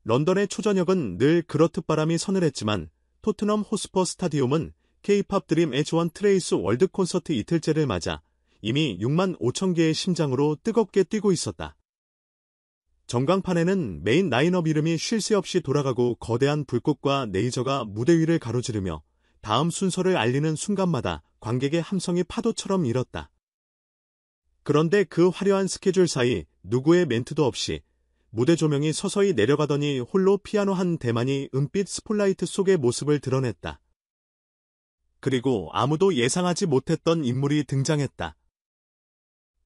런던의 초저녁은 늘 그렇듯 바람이 서늘했지만 토트넘 호스퍼 스타디움은 K-팝 드림 H1 트레이스 월드 콘서트 이틀째를 맞아 이미 6만 5천 개의 심장으로 뜨겁게 뛰고 있었다. 전광판에는 메인 라인업 이름이 쉴 새 없이 돌아가고 거대한 불꽃과 레이저가 무대 위를 가로지르며 다음 순서를 알리는 순간마다 관객의 함성이 파도처럼 일었다. 그런데 그 화려한 스케줄 사이 누구의 멘트도 없이 무대 조명이 서서히 내려가더니 홀로 피아노 한 대만이 은빛 스폴라이트 속의 모습을 드러냈다. 그리고 아무도 예상하지 못했던 인물이 등장했다.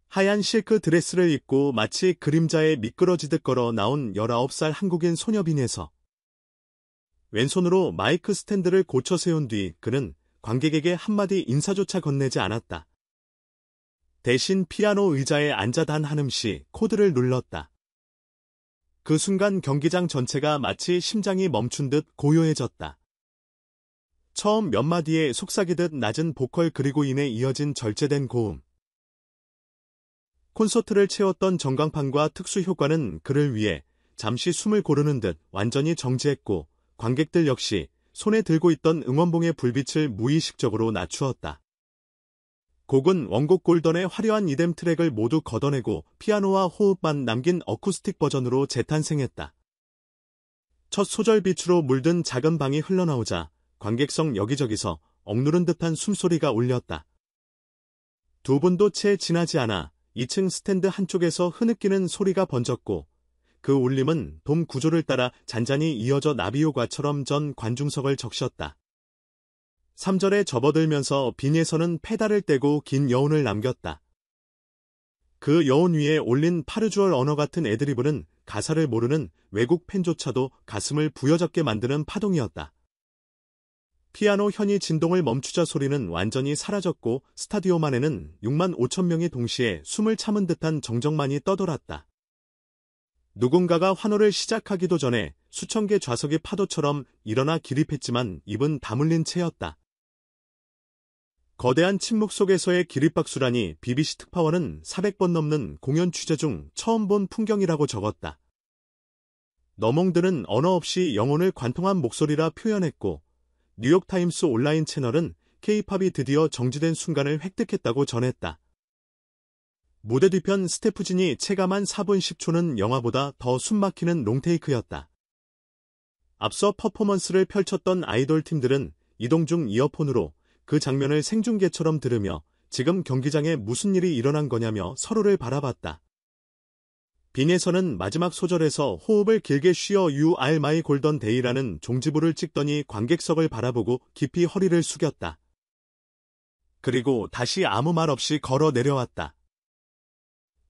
하얀 실크 드레스를 입고 마치 그림자에 미끄러지듯 걸어 나온 19살 한국인 소녀 빈혜서. 왼손으로 마이크 스탠드를 고쳐 세운 뒤 그는 관객에게 한마디 인사조차 건네지 않았다. 대신 피아노 의자에 앉아 단 한음씩 코드를 눌렀다. 그 순간 경기장 전체가 마치 심장이 멈춘 듯 고요해졌다. 처음 몇 마디의 속삭이듯 낮은 보컬 그리고 이내 이어진 절제된 고음. 콘서트를 채웠던 전광판과 특수 효과는 그를 위해 잠시 숨을 고르는 듯 완전히 정지했고 관객들 역시 손에 들고 있던 응원봉의 불빛을 무의식적으로 낮추었다. 곡은 원곡 골던의 화려한 이뎀 트랙을 모두 걷어내고 피아노와 호흡만 남긴 어쿠스틱 버전으로 재탄생했다. 첫 소절 빛으로 물든 작은 방이 흘러나오자 관객석 여기저기서 억누른 듯한 숨소리가 울렸다. 두 분도 채 지나지 않아 2층 스탠드 한쪽에서 흐느끼는 소리가 번졌고 그 울림은 돔 구조를 따라 잔잔히 이어져 나비효과처럼 전 관중석을 적셨다. 3절에 접어들면서 빈혜서는 페달을 떼고 긴 여운을 남겼다. 그 여운 위에 올린 파르주얼 언어 같은 애드리브는 가사를 모르는 외국 팬조차도 가슴을 부여잡게 만드는 파동이었다. 피아노 현이 진동을 멈추자 소리는 완전히 사라졌고 스타디움 안에는 6만 5천 명이 동시에 숨을 참은 듯한 정적만이 떠돌았다. 누군가가 환호를 시작하기도 전에 수천 개 좌석이 파도처럼 일어나 기립했지만 입은 다물린 채였다. 거대한 침묵 속에서의 기립박수라니 BBC 특파원은 400번 넘는 공연 취재 중 처음 본 풍경이라고 적었다. 너몽드는 언어 없이 영혼을 관통한 목소리라 표현했고 뉴욕타임스 온라인 채널은 K-팝이 드디어 정지된 순간을 획득했다고 전했다. 무대 뒤편 스태프진이 체감한 4분 10초는 영화보다 더 숨막히는 롱테이크였다. 앞서 퍼포먼스를 펼쳤던 아이돌 팀들은 이동 중 이어폰으로 그 장면을 생중계처럼 들으며 지금 경기장에 무슨 일이 일어난 거냐며 서로를 바라봤다. 빈혜서는 마지막 소절에서 호흡을 길게 쉬어 You are my golden day라는 종지부를 찍더니 관객석을 바라보고 깊이 허리를 숙였다. 그리고 다시 아무 말 없이 걸어 내려왔다.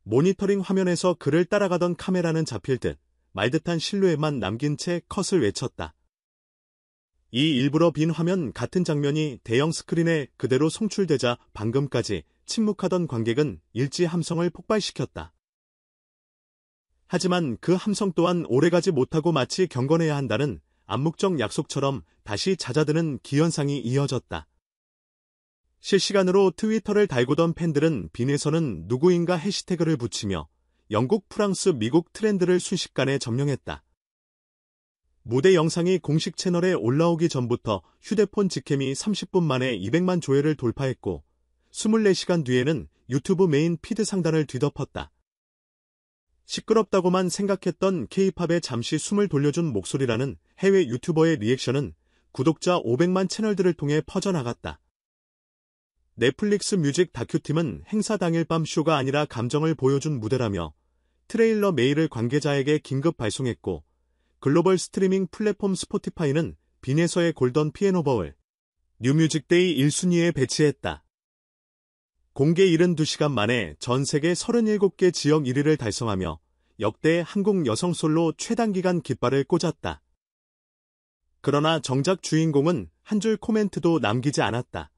모니터링 화면에서 그를 따라가던 카메라는 잡힐 듯 말듯한 실루엣만 남긴 채 컷을 외쳤다. 이 일부러 빈 화면 같은 장면이 대형 스크린에 그대로 송출되자 방금까지 침묵하던 관객은 일지 함성을 폭발시켰다. 하지만 그 함성 또한 오래가지 못하고 마치 경건해야 한다는 암묵적 약속처럼 다시 잦아드는 기현상이 이어졌다. 실시간으로 트위터를 달구던 팬들은 빈혜서는 누구인가 해시태그를 붙이며 영국, 프랑스, 미국 트렌드를 순식간에 점령했다. 무대 영상이 공식 채널에 올라오기 전부터 휴대폰 직캠이 30분 만에 200만 조회를 돌파했고 24시간 뒤에는 유튜브 메인 피드 상단을 뒤덮었다. 시끄럽다고만 생각했던 K-팝에 잠시 숨을 돌려준 목소리라는 해외 유튜버의 리액션은 구독자 500만 채널들을 통해 퍼져나갔다. 넷플릭스 뮤직 다큐팀은 행사 당일 밤 쇼가 아니라 감정을 보여준 무대라며 트레일러 메일을 관계자에게 긴급 발송했고 글로벌 스트리밍 플랫폼 스포티파이는 빈혜서의 골던 피아노버를 뉴뮤직데이 1순위에 배치했다. 공개 72시간 만에 전 세계 37개 지역 1위를 달성하며 역대 한국 여성 솔로 최단기간 깃발을 꽂았다. 그러나 정작 주인공은 한 줄 코멘트도 남기지 않았다.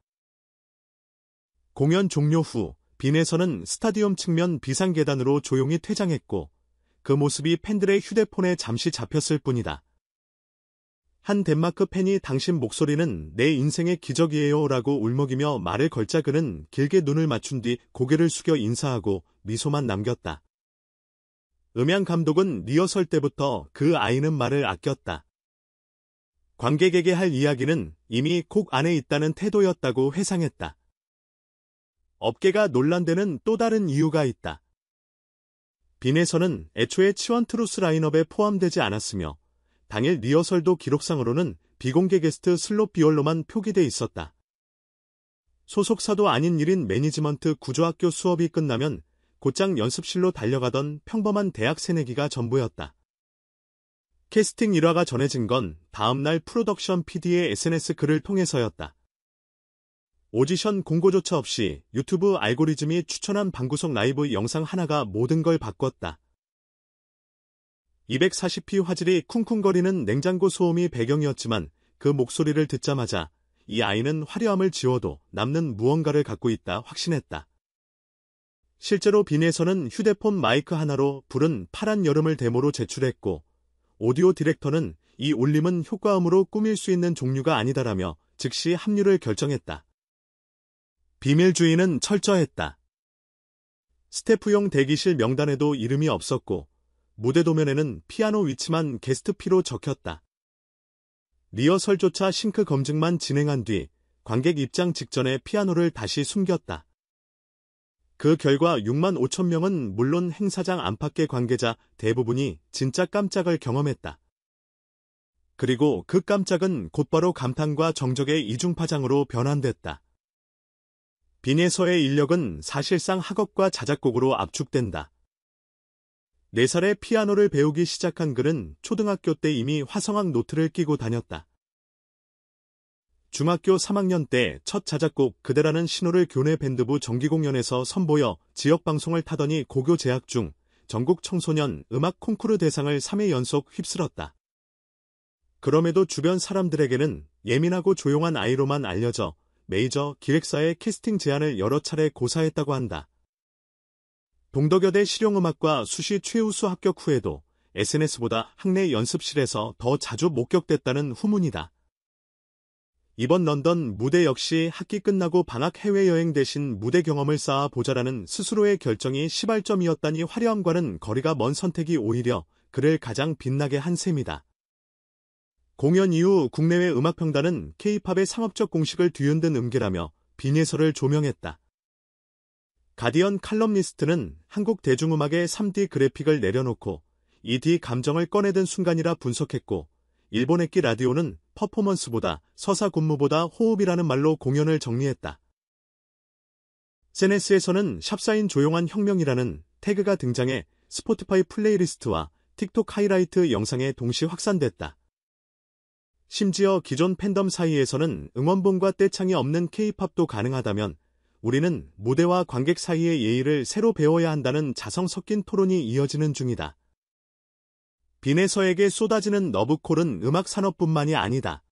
공연 종료 후 빈혜서는 스타디움 측면 비상계단으로 조용히 퇴장했고 그 모습이 팬들의 휴대폰에 잠시 잡혔을 뿐이다. 한 덴마크 팬이 당신 목소리는 내 인생의 기적이에요 라고 울먹이며 말을 걸자 그는 길게 눈을 맞춘 뒤 고개를 숙여 인사하고 미소만 남겼다. 음향 감독은 리허설 때부터 그 아이는 말을 아꼈다. 관객에게 할 이야기는 이미 곡 안에 있다는 태도였다고 회상했다. 업계가 논란되는 또 다른 이유가 있다. 빈에서는 애초에 치원 트루스 라인업에 포함되지 않았으며 당일 리허설도 기록상으로는 비공개 게스트 슬롯 비올로만 표기돼 있었다. 소속사도 아닌 일인 매니지먼트 구조학교 수업이 끝나면 곧장 연습실로 달려가던 평범한 대학 새내기가 전부였다. 캐스팅 일화가 전해진 건 다음날 프로덕션 PD의 SNS 글을 통해서였다. 오디션 공고조차 없이 유튜브 알고리즘이 추천한 방구석 라이브 영상 하나가 모든 걸 바꿨다. 240p 화질이 쿵쿵거리는 냉장고 소음이 배경이었지만 그 목소리를 듣자마자 이 아이는 화려함을 지워도 남는 무언가를 갖고 있다 확신했다. 실제로 빈에서는 휴대폰 마이크 하나로 부른 파란 여름을 데모로 제출했고 오디오 디렉터는 이 울림은 효과음으로 꾸밀 수 있는 종류가 아니다라며 즉시 합류를 결정했다. 비밀주의는 철저했다. 스태프용 대기실 명단에도 이름이 없었고 무대 도면에는 피아노 위치만 게스트 P로 적혔다. 리허설조차 싱크 검증만 진행한 뒤 관객 입장 직전에 피아노를 다시 숨겼다. 그 결과 6만 5천 명은 물론 행사장 안팎의 관계자 대부분이 진짜 깜짝을 경험했다. 그리고 그 깜짝은 곧바로 감탄과 정적의 이중파장으로 변환됐다. 빈에서의 인력은 사실상 학업과 자작곡으로 압축된다. 4살에 피아노를 배우기 시작한 그는 초등학교 때 이미 화성학 노트를 끼고 다녔다. 중학교 3학년 때 첫 자작곡 그대라는 신호를 교내 밴드부 정기공연에서 선보여 지역방송을 타더니 고교 재학 중 전국 청소년 음악 콩쿠르 대상을 3회 연속 휩쓸었다. 그럼에도 주변 사람들에게는 예민하고 조용한 아이로만 알려져 메이저 기획사의 캐스팅 제안을 여러 차례 고사했다고 한다. 동덕여대 실용음악과 수시 최우수 합격 후에도 SNS보다 학내 연습실에서 더 자주 목격됐다는 후문이다. 이번 런던 무대 역시 학기 끝나고 방학 해외여행 대신 무대 경험을 쌓아 보자라는 스스로의 결정이 시발점이었다니 화려함과는 거리가 먼 선택이 오히려 그를 가장 빛나게 한 셈이다. 공연 이후 국내외 음악평단은 K-팝의 상업적 공식을 뒤흔든 음계라며 빈예설을 조명했다. 가디언 칼럼니스트는 한국 대중음악의 3D 그래픽을 내려놓고 2D 감정을 꺼내든 순간이라 분석했고 일본 액기 라디오는 퍼포먼스보다 서사군무보다 호흡이라는 말로 공연을 정리했다. SNS에서는 샵사인 조용한 혁명이라는 태그가 등장해 스포티파이 플레이리스트와 틱톡 하이라이트 영상에 동시 확산됐다. 심지어 기존 팬덤 사이에서는 응원봉과 떼창이 없는 K-팝도 가능하다면 우리는 무대와 관객 사이의 예의를 새로 배워야 한다는 자성 섞인 토론이 이어지는 중이다. 빈에서에게 쏟아지는 러브콜은 음악 산업뿐만이 아니다.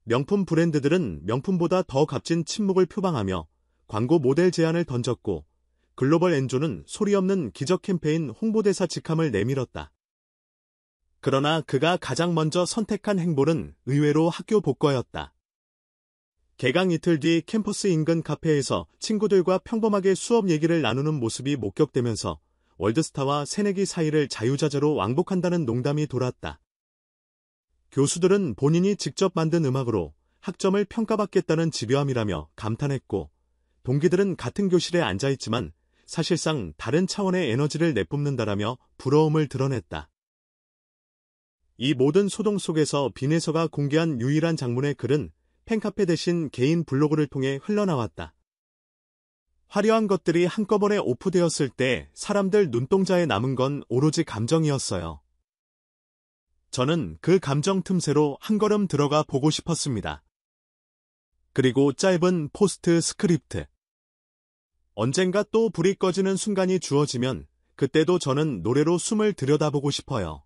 명품 브랜드들은 명품보다 더 값진 침묵을 표방하며 광고 모델 제안을 던졌고 글로벌 엔조는 소리 없는 기적 캠페인 홍보대사 직함을 내밀었다. 그러나 그가 가장 먼저 선택한 행보는 의외로 학교 복거였다. 개강 이틀 뒤 캠퍼스 인근 카페에서 친구들과 평범하게 수업 얘기를 나누는 모습이 목격되면서 월드스타와 새내기 사이를 자유자재로 왕복한다는 농담이 돌았다. 교수들은 본인이 직접 만든 음악으로 학점을 평가받겠다는 집요함이라며 감탄했고 동기들은 같은 교실에 앉아있지만 사실상 다른 차원의 에너지를 내뿜는다라며 부러움을 드러냈다. 이 모든 소동 속에서 빈에서가 공개한 유일한 장문의 글은 팬카페 대신 개인 블로그를 통해 흘러나왔다. 화려한 것들이 한꺼번에 오프되었을 때 사람들 눈동자에 남은 건 오로지 감정이었어요. 저는 그 감정 틈새로 한 걸음 들어가 보고 싶었습니다. 그리고 짧은 포스트 스크립트. 언젠가 또 불이 꺼지는 순간이 주어지면 그때도 저는 노래로 숨을 들여다보고 싶어요.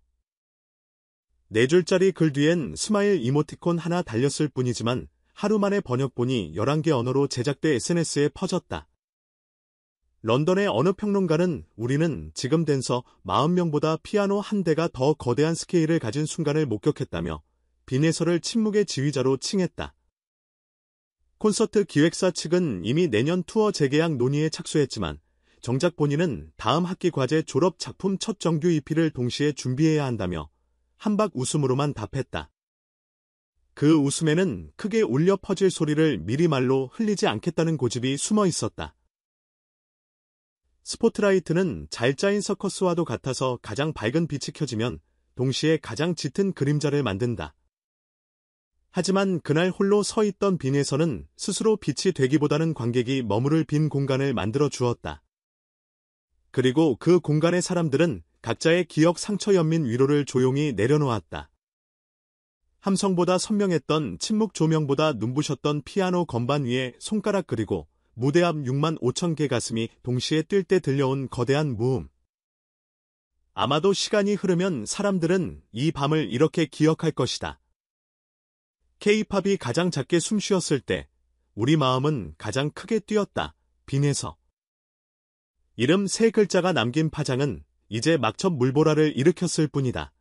4줄짜리 글 뒤엔 스마일 이모티콘 하나 달렸을 뿐이지만 하루 만에 번역본이 11개 언어로 제작돼 SNS에 퍼졌다. 런던의 어느 평론가는 우리는 지금 댄서 40명보다 피아노 한 대가 더 거대한 스케일을 가진 순간을 목격했다며 빈에서를 침묵의 지휘자로 칭했다. 콘서트 기획사 측은 이미 내년 투어 재계약 논의에 착수했지만 정작 본인은 다음 학기 과제 졸업 작품 첫 정규 EP를 동시에 준비해야 한다며 한박 웃음으로만 답했다. 그 웃음에는 크게 울려 퍼질 소리를 미리 말로 흘리지 않겠다는 고집이 숨어 있었다. 스포트라이트는 잘 짜인 서커스와도 같아서 가장 밝은 빛이 켜지면 동시에 가장 짙은 그림자를 만든다. 하지만 그날 홀로 서 있던 빈에서는 스스로 빛이 되기보다는 관객이 머무를 빈 공간을 만들어 주었다. 그리고 그 공간의 사람들은 각자의 기억 상처 연민 위로를 조용히 내려놓았다. 함성보다 선명했던 침묵 조명보다 눈부셨던 피아노 건반 위에 손가락 그리고 무대 앞 6만 5천 개 가슴이 동시에 뛸 때 들려온 거대한 무음. 아마도 시간이 흐르면 사람들은 이 밤을 이렇게 기억할 것이다. K-팝이 가장 작게 숨쉬었을 때 우리 마음은 가장 크게 뛰었다. 빈에서. 이름 세 글자가 남긴 파장은 이제 막 첫 물보라를 일으켰을 뿐이다.